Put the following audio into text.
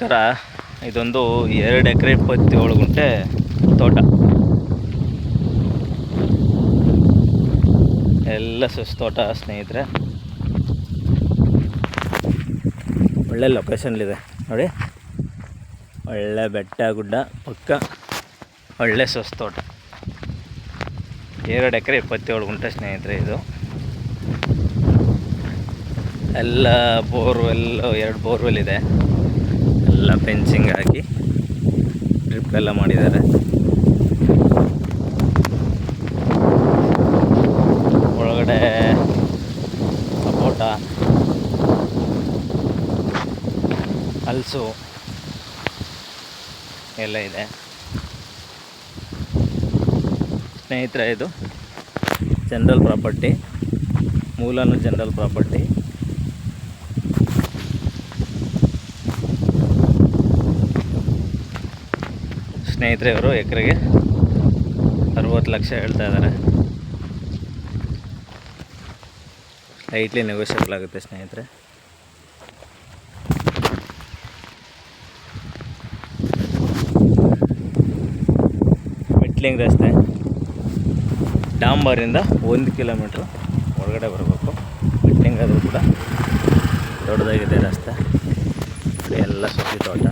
ನಮಸ್ಕಾರ. ಇದೊಂದು 2 ಎಕರೆ 27 ಗುಂಟೆ ತೋಟ. ಎಲ್ಲ ಸುಸ್ ತೋಟ ಸ್ನೇಹಿತರೆ. ಒಳ್ಳೆ ಲೊಕೇಶನ್ಲಿದೆ ನೋಡಿ, ಒಳ್ಳೆ ಬೆಟ್ಟ ಗುಡ್ಡ ಪಕ್ಕ, ಒಳ್ಳೆ ಸುಸ್ ತೋಟ. 2 ಎಕರೆ 27 ಗುಂಟೆ ಸ್ನೇಹಿತರೆ. ಇದು ಎಲ್ಲ ಬೋರ್ವೆಲ್, 2 ಬೋರ್ವೆಲ್ ಇದೆ. ಎಲ್ಲ ಫೆನ್ಸಿಂಗ್ ಹಾಕಿ ಡ್ರಿಪ್ ಎಲ್ಲ ಮಾಡಿದ್ದಾರೆ. ಒಳಗಡೆ ಸಪೋಟ, ಹಲಸು ಎಲ್ಲ ಇದೆ ಸ್ನೇಹಿತರೆ. ಇದು ಜನರಲ್ ಪ್ರಾಪರ್ಟಿ, ಮೂಲನು ಜನರಲ್ ಪ್ರಾಪರ್ಟಿ. ಸ್ನೇಹಿತರೆ ಇವರು ಎಕರೆಗೆ 60 ಲಕ್ಷ ಹೇಳ್ತಾ ಇದ್ದಾರೆ. ಲೈಟ್ಲಿ ನೆಗೋಷಿಯಬಲ್ ಆಗುತ್ತೆ ಸ್ನೇಹಿತರೆ. ಮೆಟ್ಲಿಂಗ್ ರಸ್ತೆ, ಡಾಂಬರಿಂದ 1 ಕಿಲೋಮೀಟ್ರ್ ಒಳಗಡೆ ಬರಬೇಕು. ಮೆಟ್ಲಿಂಗ್ ಆದರೂ ಕೂಡ ದೊಡ್ಡದಾಗಿದೆ ರಸ್ತೆ. ಎಲ್ಲ ಸುದ್ದಿ ತೋಟ.